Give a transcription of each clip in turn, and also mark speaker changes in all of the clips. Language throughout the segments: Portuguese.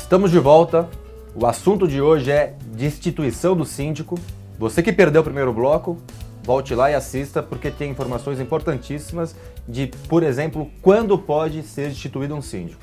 Speaker 1: Estamos de volta. O assunto de hoje é destituição do síndico. Você que perdeu o primeiro bloco, volte lá e assista, porque tem informações importantíssimas de, por exemplo, quando pode ser destituído um síndico.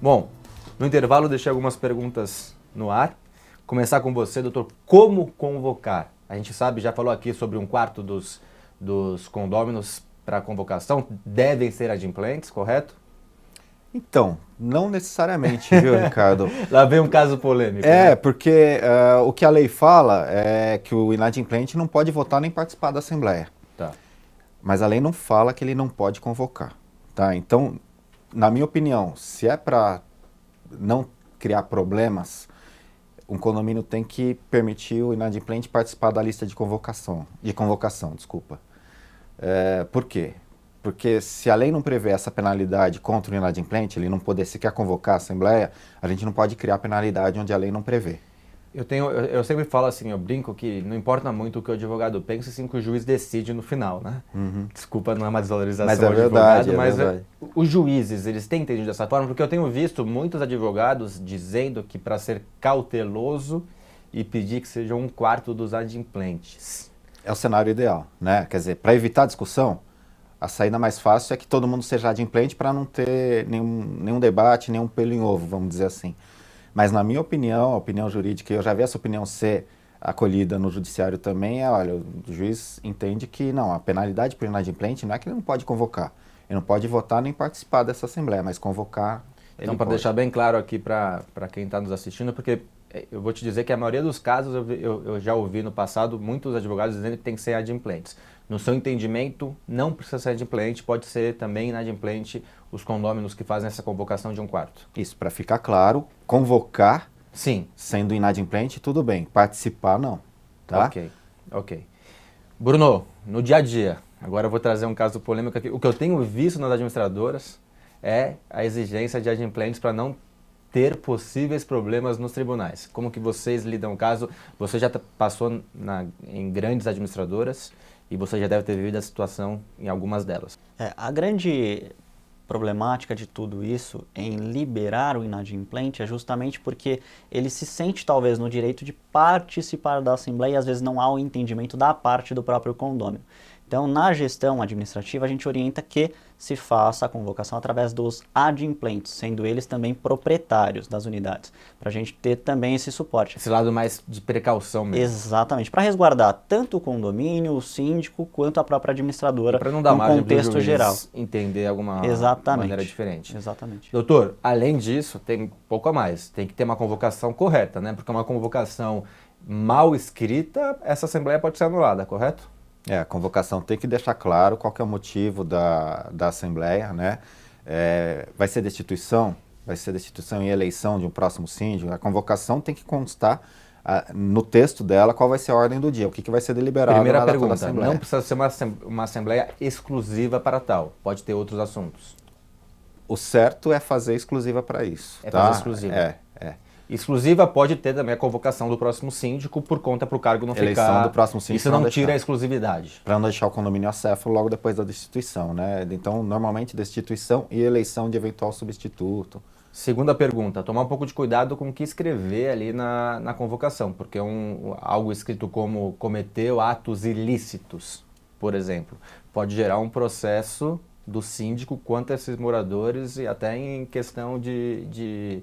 Speaker 1: Bom, no intervalo deixei algumas perguntas no ar. Começar com você, doutor. Como convocar? A gente sabe, já falou aqui sobre um quarto dos condôminos para convocação devem ser adimplentes, correto?
Speaker 2: Então, não necessariamente, viu, Ricardo?
Speaker 1: Lá vem um caso polêmico.
Speaker 2: Né? Porque o que a lei fala é que o inadimplente não pode votar nem participar da Assembleia.
Speaker 1: Tá.
Speaker 2: Mas a lei não fala que ele não pode convocar. Tá? Então, na minha opinião, se é para não criar problemas, um condomínio tem que permitir o inadimplente participar da lista de convocação. Por quê? Porque se a lei não prevê essa penalidade contra o inadimplente, ele não poder sequer convocar a Assembleia, a gente não pode criar penalidade onde a lei não prevê.
Speaker 1: Eu sempre falo assim, eu brinco que não importa muito o que o advogado pensa, sim que o juiz decide no final, né?
Speaker 2: Uhum.
Speaker 1: Desculpa, não é uma desvalorização
Speaker 2: mas
Speaker 1: do advogado, mas
Speaker 2: verdade.
Speaker 1: Os juízes, eles têm entendido dessa forma, porque eu tenho visto muitos advogados dizendo que para ser cauteloso e pedir que seja um quarto dos adimplentes.
Speaker 2: É o cenário ideal, né? Quer dizer, para evitar discussão, a saída mais fácil é que todo mundo seja adimplente para não ter nenhum debate, nenhum pelo em ovo, vamos dizer assim. Mas na minha opinião, a opinião jurídica, eu já vi essa opinião ser acolhida no judiciário também, olha, o juiz entende que não, a penalidade para o inadimplente não é que ele não pode convocar, ele não pode votar nem participar dessa Assembleia, mas convocar ele
Speaker 1: Então, para deixar bem claro aqui para quem está nos assistindo, porque eu vou te dizer que a maioria dos casos eu já ouvi no passado muitos advogados dizendo que tem que ser adimplentes. No seu entendimento, não precisa ser adimplente, pode ser também inadimplente os condôminos que fazem essa convocação de um quarto.
Speaker 2: Isso, para ficar claro, convocar,
Speaker 1: sim,
Speaker 2: sendo inadimplente, tudo bem, participar não, tá?
Speaker 1: Ok. Bruno, no dia a dia, agora eu vou trazer um caso polêmico aqui. O que eu tenho visto nas administradoras é a exigência de adimplentes para não ter possíveis problemas nos tribunais. Como que vocês lidam com o caso? Você já passou em grandes administradoras e você já deve ter vivido a situação em algumas delas.
Speaker 3: A grande problemática de tudo isso em liberar o inadimplente é justamente porque ele se sente talvez no direito de participar da Assembleia e às vezes não há o entendimento da parte do próprio condômino. Então, na gestão administrativa, a gente orienta que se faça a convocação através dos adimplentes, sendo eles também proprietários das unidades, para a gente ter também esse suporte.
Speaker 1: Esse lado mais de precaução mesmo.
Speaker 3: Exatamente, para resguardar tanto o condomínio, o síndico, quanto a própria administradora,
Speaker 1: para não dar margem
Speaker 3: contexto
Speaker 1: pro juiz
Speaker 3: geral.
Speaker 1: Entender alguma maneira diferente.
Speaker 3: Exatamente.
Speaker 1: Doutor, além disso, tem pouco a mais. Tem que ter uma convocação correta, né? Porque uma convocação mal escrita, essa Assembleia pode ser anulada, correto?
Speaker 2: A convocação tem que deixar claro qual que é o motivo da Assembleia, né? Vai ser destituição e eleição de um próximo síndico. A convocação tem que constar no texto dela qual vai ser a ordem do dia, o que vai ser deliberado
Speaker 1: Primeira
Speaker 2: na data
Speaker 1: pergunta,
Speaker 2: da Assembleia.
Speaker 1: não precisa ser uma Assembleia exclusiva para tal, pode ter outros assuntos.
Speaker 2: O certo é fazer exclusiva para isso.
Speaker 1: Fazer exclusiva. Exclusiva pode ter também a convocação do próximo síndico por conta para o cargo não
Speaker 2: eleição
Speaker 1: ficar...
Speaker 2: do próximo síndico.
Speaker 1: Isso não tira a exclusividade.
Speaker 2: Para não deixar o condomínio acéfalo logo depois da destituição, né? Então, normalmente, destituição e eleição de eventual substituto.
Speaker 1: Segunda pergunta, tomar um pouco de cuidado com o que escrever ali na convocação, porque algo escrito como cometeu atos ilícitos, por exemplo, pode gerar um processo do síndico quanto a esses moradores e até em questão de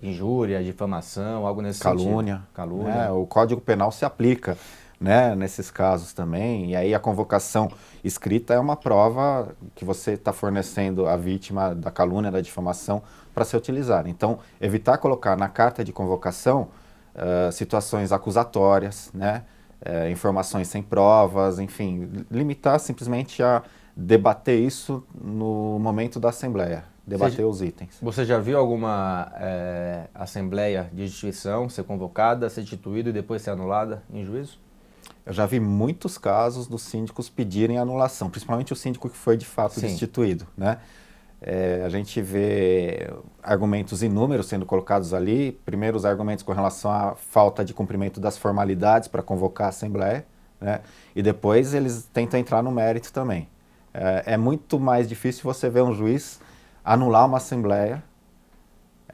Speaker 1: injúria, difamação, algo nesse
Speaker 2: sentido.
Speaker 1: Calúnia.
Speaker 2: O Código Penal se aplica, né, nesses casos também, e aí a convocação escrita é uma prova que você está fornecendo à vítima da calúnia, da difamação, para ser utilizada. Então, evitar colocar na carta de convocação situações acusatórias, né, informações sem provas, enfim, limitar simplesmente a debater isso no momento da Assembleia. Debater os itens.
Speaker 1: Você já viu alguma Assembleia de destituição ser convocada, ser destituída e depois ser anulada em juízo?
Speaker 2: Eu já vi muitos casos dos síndicos pedirem anulação, principalmente o síndico que foi de fato destituído, né? A gente vê argumentos inúmeros sendo colocados ali. Primeiro, os argumentos com relação à falta de cumprimento das formalidades para convocar a Assembleia, né? E depois eles tentam entrar no mérito também. É muito mais difícil você ver um juiz anular uma Assembleia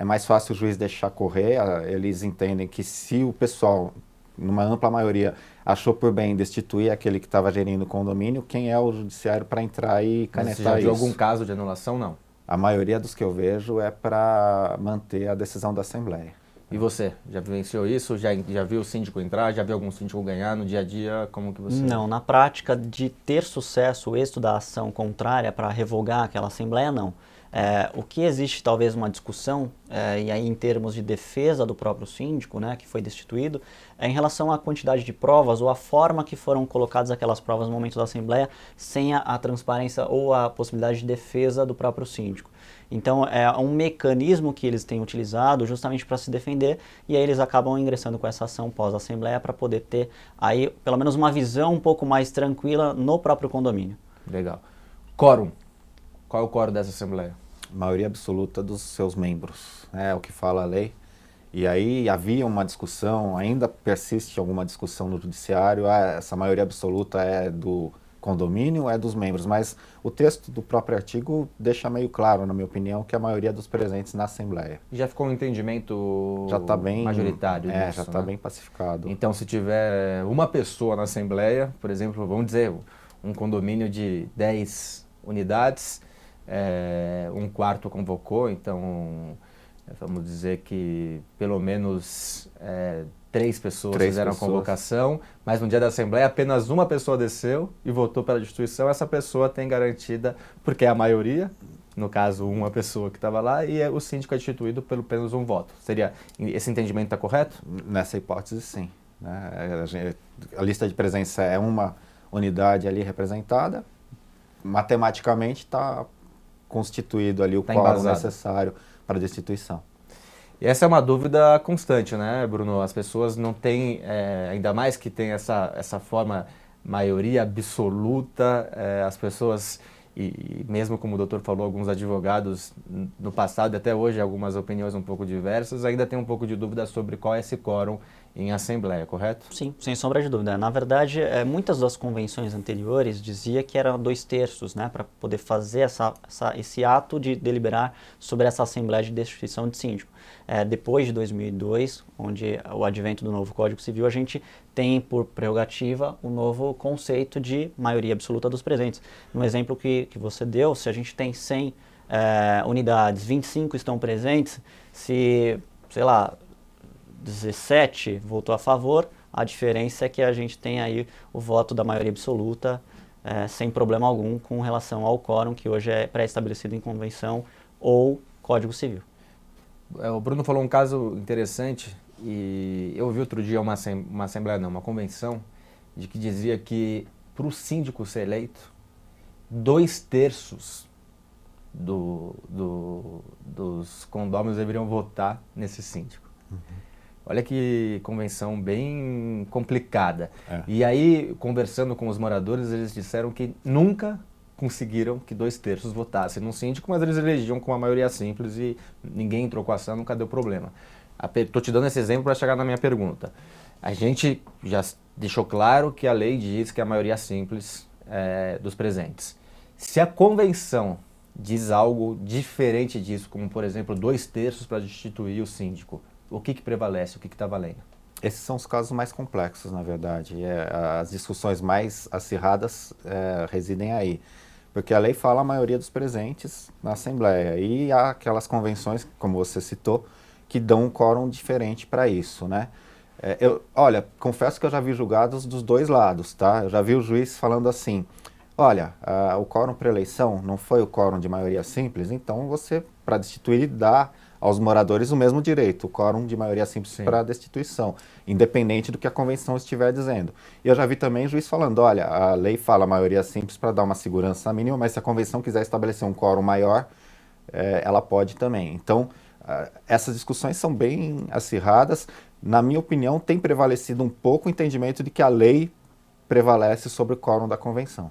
Speaker 2: é mais fácil o juiz deixar correr. Eles entendem que se o pessoal, numa ampla maioria, achou por bem destituir aquele que estava gerindo o condomínio, quem é o judiciário para entrar e
Speaker 1: Mas
Speaker 2: canetar
Speaker 1: você já viu
Speaker 2: isso?
Speaker 1: algum caso de anulação? Não.
Speaker 2: A maioria dos que eu vejo é para manter a decisão da Assembleia.
Speaker 1: E você, já vivenciou isso? Já viu o síndico entrar? Já viu algum síndico ganhar no dia a dia? Como que você...
Speaker 3: Não, na prática, de ter sucesso o êxito da ação contrária para revogar aquela Assembleia, não. O que existe talvez uma discussão, e aí em termos de defesa do próprio síndico, né, que foi destituído, é em relação à quantidade de provas ou a forma que foram colocadas aquelas provas no momento da Assembleia, sem a transparência ou a possibilidade de defesa do próprio síndico. Então é um mecanismo que eles têm utilizado justamente para se defender, e aí eles acabam ingressando com essa ação pós-Assembleia para poder ter aí pelo menos uma visão um pouco mais tranquila no próprio condomínio.
Speaker 1: Legal. Quórum. Qual é o quórum dessa Assembleia?
Speaker 2: Maioria absoluta dos seus membros, é o que fala a lei. E aí havia uma discussão, ainda persiste alguma discussão no judiciário, essa maioria absoluta é do condomínio ou é dos membros, mas o texto do próprio artigo deixa meio claro, na minha opinião, que a maioria dos presentes na Assembleia.
Speaker 1: Já ficou um entendimento
Speaker 2: Já está bem
Speaker 1: majoritário disso,
Speaker 2: já está
Speaker 1: né?
Speaker 2: bem pacificado.
Speaker 1: Então, se tiver uma pessoa na Assembleia, por exemplo, vamos dizer, um condomínio de 10 unidades, um quarto convocou, então vamos dizer que pelo menos 3 pessoas fizeram a convocação, mas no dia da Assembleia apenas uma pessoa desceu e votou pela destituição. Essa pessoa tem garantida, porque é a maioria, no caso uma pessoa que estava lá, e o síndico é destituído pelo menos um voto. Esse entendimento está correto?
Speaker 2: Nessa hipótese, sim, né? A lista de presença é uma unidade ali representada, matematicamente está constituído ali o quórum necessário para a destituição.
Speaker 1: E essa é uma dúvida constante, né, Bruno? As pessoas não têm, ainda mais que tem essa forma maioria absoluta, as pessoas, e mesmo como o doutor falou, alguns advogados no passado e até hoje, algumas opiniões um pouco diversas, ainda tem um pouco de dúvida sobre qual é esse quórum em Assembleia, correto?
Speaker 3: Sim, sem sombra de dúvida. Na verdade, muitas das convenções anteriores dizia que eram 2/3, né, para poder fazer esse ato de deliberar sobre essa Assembleia de Destituição de Síndico. Depois de 2002, onde o advento do novo Código Civil, a gente tem por prerrogativa o novo conceito de maioria absoluta dos presentes. No exemplo que você deu, se a gente tem 100 unidades, 25 estão presentes, se, sei lá, 17 votou a favor, a diferença é que a gente tem aí o voto da maioria absoluta sem problema algum com relação ao quórum, que hoje é pré-estabelecido em convenção ou Código Civil.
Speaker 1: O Bruno falou um caso interessante, e eu vi outro dia uma convenção, de que dizia que para o síndico ser eleito, 2/3 dos condôminos deveriam votar nesse síndico. Uhum. Olha que convenção bem complicada. E aí, conversando com os moradores, eles disseram que nunca conseguiram que 2/3 votassem no síndico, mas eles elegiam com uma maioria simples e ninguém entrou com a ação, nunca deu problema. Estou te dando esse exemplo para chegar na minha pergunta. A gente já deixou claro que a lei diz que a maioria simples dos presentes. Se a convenção diz algo diferente disso, como por exemplo 2/3 para destituir o síndico, o que prevalece, o que está valendo?
Speaker 2: Esses são os casos mais complexos, na verdade. As discussões mais acirradas residem aí. Porque a lei fala a maioria dos presentes na Assembleia. E há aquelas convenções, como você citou, que dão um quórum diferente para isso, né? Olha, confesso que eu já vi julgados dos dois lados, tá? Eu já vi o juiz falando assim, olha, o quórum para eleição não foi o quórum de maioria simples, então você, para destituir, dá aos moradores o mesmo direito, o quórum de maioria simples para destituição, independente do que a convenção estiver dizendo. E eu já vi também o juiz falando, olha, a lei fala maioria simples para dar uma segurança mínima, mas se a convenção quiser estabelecer um quórum maior, ela pode também. Então, essas discussões são bem acirradas. Na minha opinião, tem prevalecido um pouco o entendimento de que a lei prevalece sobre o quórum da convenção.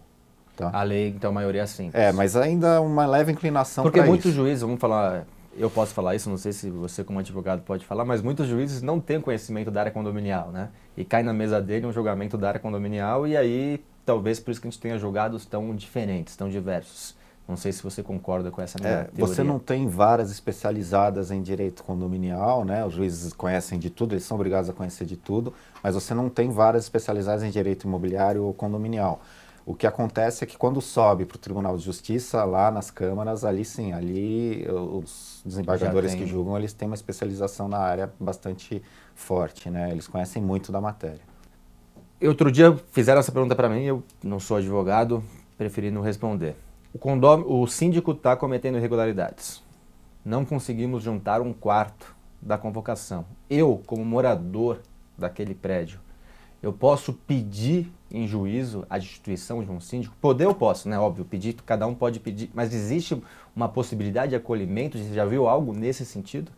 Speaker 2: Tá?
Speaker 1: A lei, então, maioria simples.
Speaker 2: Mas ainda uma leve inclinação para isso.
Speaker 1: Porque muitos juízes, vamos falar... Eu posso falar isso, não sei se você como advogado pode falar, mas muitos juízes não têm conhecimento da área condominial, né? E cai na mesa dele um julgamento da área condominial e aí talvez por isso que a gente tenha julgados tão diferentes, tão diversos. Não sei se você concorda com essa minha teoria.
Speaker 2: Você não tem varas especializadas em direito condominial, né? Os juízes conhecem de tudo, eles são obrigados a conhecer de tudo, mas você não tem varas especializadas em direito imobiliário ou condominial. O que acontece é que quando sobe para o Tribunal de Justiça, lá nas câmaras, ali sim, ali os desembargadores que julgam, eles têm uma especialização na área bastante forte, né? Eles conhecem muito da matéria.
Speaker 1: Outro dia fizeram essa pergunta para mim, eu não sou advogado, preferi não responder. O síndico está cometendo irregularidades. Não conseguimos juntar um quarto da convocação. Eu, como morador daquele prédio, eu posso pedir em juízo a destituição de um síndico? Poder eu posso, né? Óbvio, pedir, cada um pode pedir, mas existe uma possibilidade de acolhimento? Você já viu algo nesse sentido?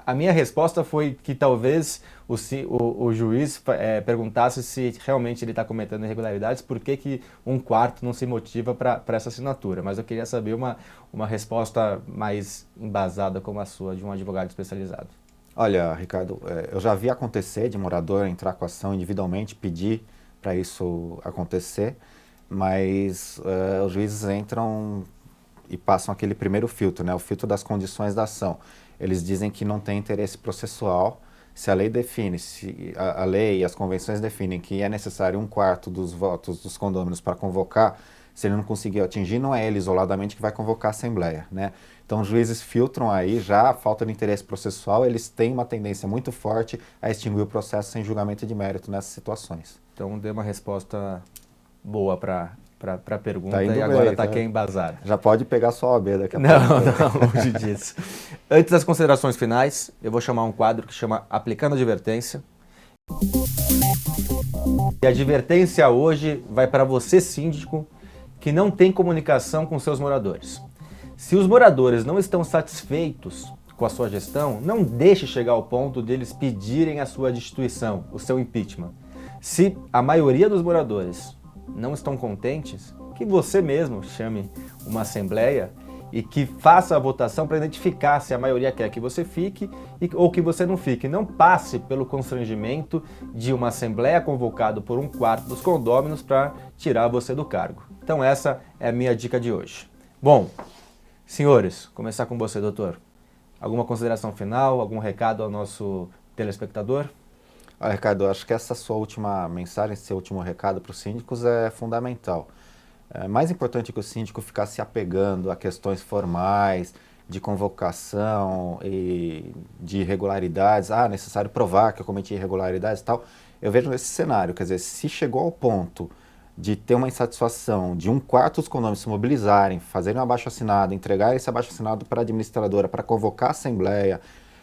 Speaker 1: A minha resposta foi que talvez o juiz perguntasse se realmente ele está cometendo irregularidades, por que um quarto não se motiva para essa assinatura. Mas eu queria saber uma resposta mais embasada como a sua, de um advogado especializado.
Speaker 2: Olha, Ricardo, eu já vi acontecer de morador entrar com ação individualmente, pedir para isso acontecer, mas os juízes entram e passam aquele primeiro filtro, né, o filtro das condições da ação. Eles dizem que não tem interesse processual. Se a lei define, se a lei e as convenções definem que é necessário um quarto dos votos dos condôminos para convocar, se ele não conseguir atingir, não é ele isoladamente que vai convocar a Assembleia, né? Então, os juízes filtram aí já a falta de interesse processual, eles têm uma tendência muito forte a extinguir o processo sem julgamento de mérito nessas situações.
Speaker 1: Então, dei uma resposta boa para a pergunta
Speaker 2: tá
Speaker 1: e agora está aqui embasada.
Speaker 2: Já pode pegar sua OAB daqui a
Speaker 1: pouco. Não, longe disso. Antes das considerações finais, eu vou chamar um quadro que chama Aplicando Advertência. E a advertência hoje vai para você, síndico, que não tem comunicação com seus moradores. Se os moradores não estão satisfeitos com a sua gestão, não deixe chegar ao ponto deles pedirem a sua destituição, o seu impeachment. Se a maioria dos moradores não estão contentes, que você mesmo chame uma assembleia e que faça a votação para identificar se a maioria quer que você fique ou que você não fique. Não passe pelo constrangimento de uma assembleia convocada por um quarto dos condôminos para tirar você do cargo. Então essa é a minha dica de hoje. Bom, senhores, começar com você, doutor. Alguma consideração final, algum recado ao nosso telespectador?
Speaker 2: Olha, Ricardo, acho que essa sua última mensagem, esse seu último recado para os síndicos é fundamental. É mais importante que o síndico ficar se apegando a questões formais, de convocação e de irregularidades. Ah, necessário provar que eu cometi irregularidades e tal. Eu vejo esse cenário, quer dizer, se chegou ao ponto de ter uma insatisfação, de um quarto dos condôminos se mobilizarem, fazerem um abaixo-assinado, entregar esse abaixo-assinado para a administradora, para convocar a assembleia,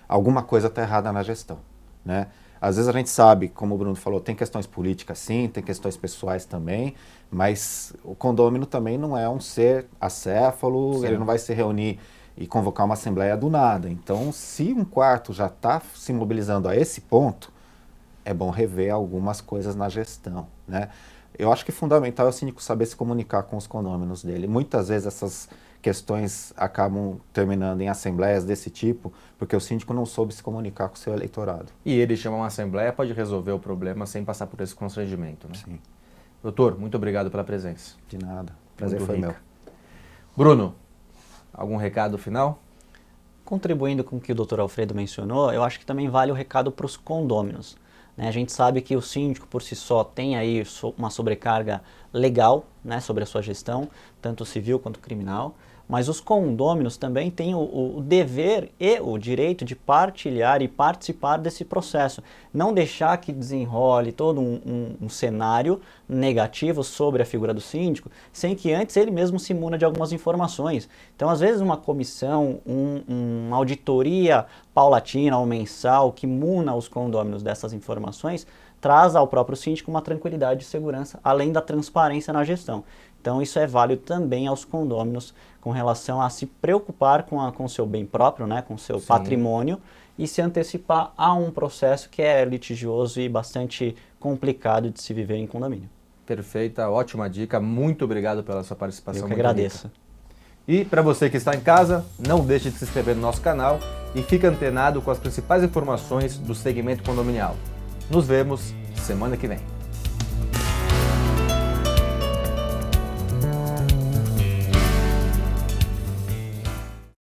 Speaker 2: alguma coisa está errada na gestão, né? Às vezes a gente sabe, como o Bruno falou, tem questões políticas sim, tem questões pessoais também, mas o condômino também não é um ser acéfalo, sim. Ele não vai se reunir e convocar uma assembleia do nada. Então, se um quarto já está se mobilizando a esse ponto, é bom rever algumas coisas na gestão, né? Eu acho que fundamental é o síndico saber se comunicar com os condôminos dele. Muitas vezes essas questões acabam terminando em assembleias desse tipo, porque o síndico não soube se comunicar com o seu eleitorado.
Speaker 1: E ele chama uma assembleia, pode resolver o problema sem passar por esse constrangimento, né?
Speaker 2: Sim.
Speaker 1: Doutor, muito obrigado pela presença.
Speaker 2: De nada. Prazer
Speaker 1: Muito
Speaker 2: foi
Speaker 1: rica.
Speaker 2: meu.
Speaker 1: Bruno, algum recado final?
Speaker 3: Contribuindo com o que o Dr. Alfredo mencionou, eu acho que também vale o recado para os condôminos. A gente sabe que o síndico por si só tem aí uma sobrecarga legal, né, sobre a sua gestão, tanto civil quanto criminal, mas os condôminos também têm o dever e o direito de partilhar e participar desse processo. Não deixar que desenrole todo um cenário negativo sobre a figura do síndico, sem que antes ele mesmo se muna de algumas informações. Então, às vezes, uma comissão, uma auditoria paulatina ou mensal que muna os condôminos dessas informações, traz ao próprio síndico uma tranquilidade e segurança, além da transparência na gestão. Então, isso é válido também aos condôminos com relação a se preocupar com o seu bem próprio, né, com o seu patrimônio, e se antecipar a um processo que é litigioso e bastante complicado de se viver em condomínio.
Speaker 1: Perfeita, ótima dica. Muito obrigado pela sua participação.
Speaker 3: Eu que agradeço.
Speaker 1: Rica. E para você que está em casa, não deixe de se inscrever no nosso canal e fique antenado com as principais informações do segmento condominial. Nos vemos semana que vem.